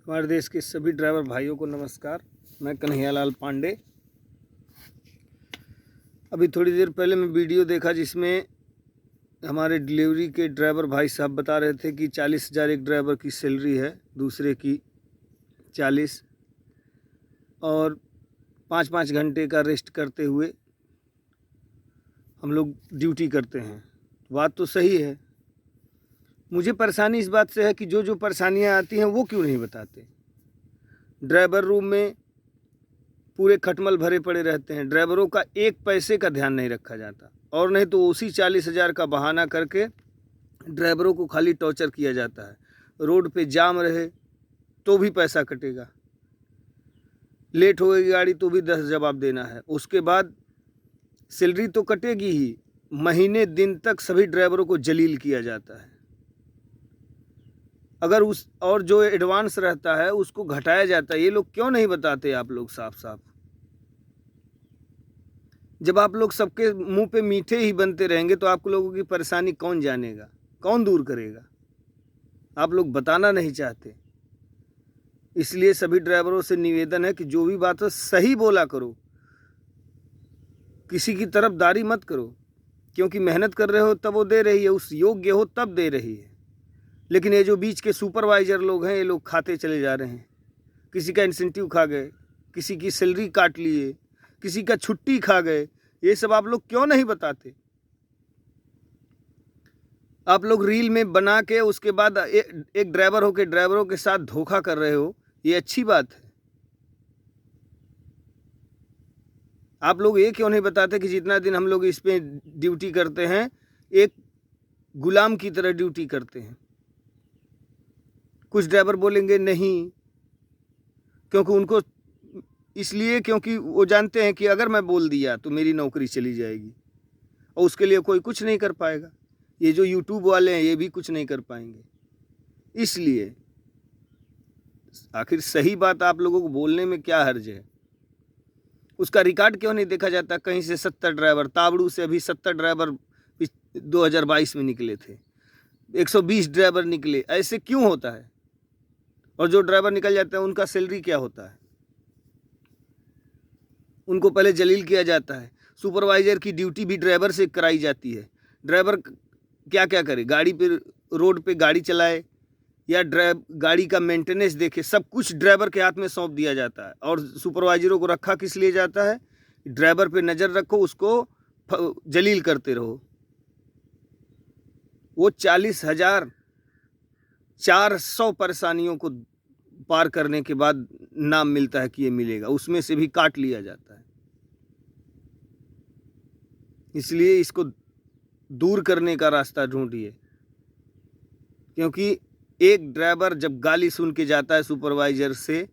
हमारे देश के सभी ड्राइवर भाइयों को नमस्कार। मैं कन्हैयालाल पांडे। अभी थोड़ी देर पहले मैं वीडियो देखा जिसमें हमारे डिलीवरी के ड्राइवर भाई साहब बता रहे थे कि 40,000 एक ड्राइवर की सैलरी है, दूसरे की 40 और 5-5 घंटे का रेस्ट करते हुए हम लोग ड्यूटी करते हैं। बात तो सही है। मुझे परेशानी इस बात से है कि जो परेशानियां आती हैं वो क्यों नहीं बताते। ड्राइवर रूम में पूरे खटमल भरे पड़े रहते हैं, ड्राइवरों का एक पैसे का ध्यान नहीं रखा जाता, और नहीं तो उसी 40,000 का बहाना करके ड्राइवरों को खाली टॉर्चर किया जाता है। रोड पे जाम रहे तो भी पैसा कटेगा, लेट हो गई गाड़ी तो भी 10 जवाब देना है, उसके बाद सैलरी तो कटेगी ही, महीने दिन तक सभी ड्राइवरों को जलील किया जाता है। अगर उस और जो एडवांस रहता है उसको घटाया जाता है। ये लोग क्यों नहीं बताते आप लोग साफ साफ? जब आप लोग सबके मुंह पे मीठे ही बनते रहेंगे तो आप लोगों की परेशानी कौन जानेगा, कौन दूर करेगा? आप लोग बताना नहीं चाहते। इसलिए सभी ड्राइवरों से निवेदन है कि जो भी बात हो सही बोला करो, किसी की तरफदारी मत करो, क्योंकि मेहनत कर रहे हो तब वो दे रही है, उस योग्य हो तब दे रही है। लेकिन ये जो बीच के सुपरवाइज़र लोग हैं, ये लोग खाते चले जा रहे हैं। किसी का इंसेंटिव खा गए, किसी की सैलरी काट लिए, किसी का छुट्टी खा गए। ये सब आप लोग क्यों नहीं बताते? आप लोग रील में बना के उसके बाद एक ड्राइवर हो के ड्राइवरों के साथ धोखा कर रहे हो, ये अच्छी बात है? आप लोग ये क्यों नहीं बताते कि जितना दिन हम लोग इस पे ड्यूटी करते हैं, एक गुलाम की तरह ड्यूटी करते हैं? कुछ ड्राइवर बोलेंगे नहीं, क्योंकि वो जानते हैं कि अगर मैं बोल दिया तो मेरी नौकरी चली जाएगी, और उसके लिए कोई कुछ नहीं कर पाएगा। ये जो यूट्यूब वाले हैं ये भी कुछ नहीं कर पाएंगे। इसलिए आखिर सही बात आप लोगों को बोलने में क्या हर्ज है? उसका रिकॉर्ड क्यों नहीं देखा जाता? कहीं से 70 ड्राइवर, ताबड़ू से अभी 70 ड्राइवर 2022 में निकले थे, 120 ड्राइवर निकले। ऐसे क्यों होता है? और जो ड्राइवर निकल जाते हैं उनका सैलरी क्या होता है? उनको पहले जलील किया जाता है। सुपरवाइज़र की ड्यूटी भी ड्राइवर से कराई जाती है। ड्राइवर क्या क्या करे? गाड़ी पे, रोड पे गाड़ी चलाए या गाड़ी का मेंटेनेंस देखे, सब कुछ ड्राइवर के हाथ में सौंप दिया जाता है। और सुपरवाइजरों को रखा किस लिए जाता है? ड्राइवर पे नज़र रखो, उसको जलील करते रहो। वो 40,400 परेशानियों को पार करने के बाद नाम मिलता है कि ये मिलेगा, उसमें से भी काट लिया जाता है। इसलिए इसको दूर करने का रास्ता ढूंढिए, क्योंकि एक ड्राइवर जब गाली सुन के जाता है सुपरवाइज़र से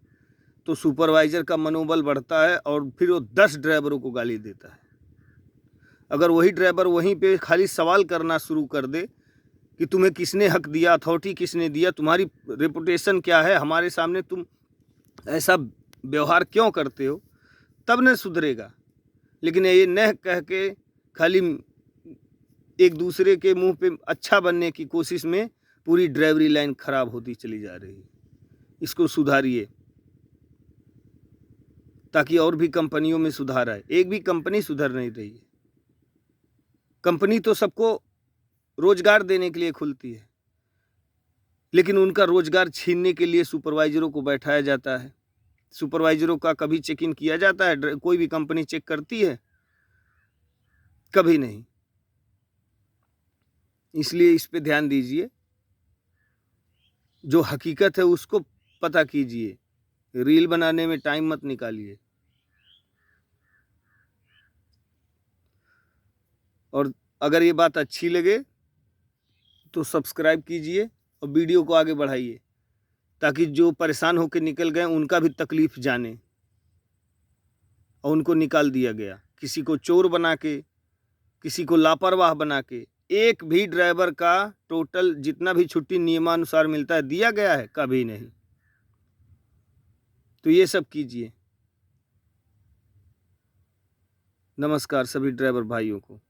तो सुपरवाइज़र का मनोबल बढ़ता है और फिर वो 10 ड्राइवरों को गाली देता है। अगर वही ड्राइवर वहीं पे खाली सवाल करना शुरू कर दे कि तुम्हें किसने हक दिया, अथॉरिटी किसने दिया, तुम्हारी रेपुटेशन क्या है, हमारे सामने तुम ऐसा व्यवहार क्यों करते हो, तब न सुधरेगा। लेकिन ये न कह के खाली एक दूसरे के मुंह पे अच्छा बनने की कोशिश में पूरी ड्राइवरी लाइन खराब होती चली जा रही है। इसको सुधारिए ताकि और भी कंपनियों में सुधार आए। एक भी कंपनी सुधर नहीं रही है। कंपनी तो सबको रोजगार देने के लिए खुलती है, लेकिन उनका रोजगार छीनने के लिए सुपरवाइजरों को बैठाया जाता है। सुपरवाइजरों का कभी चेक इन किया जाता है? कोई भी कंपनी चेक करती है? कभी नहीं। इसलिए इस पे ध्यान दीजिए, जो हकीकत है उसको पता कीजिए, रील बनाने में टाइम मत निकालिए। और अगर ये बात अच्छी लगे तो सब्सक्राइब कीजिए और वीडियो को आगे बढ़ाइए, ताकि जो परेशान होकर निकल गए उनका भी तकलीफ जाने और उनको निकाल दिया गया। किसी को चोर बना के, किसी को लापरवाह बना के, एक भी ड्राइवर का टोटल जितना भी छुट्टी नियमानुसार मिलता है दिया गया है? कभी नहीं। तो ये सब कीजिए। नमस्कार सभी ड्राइवर भाइयों को।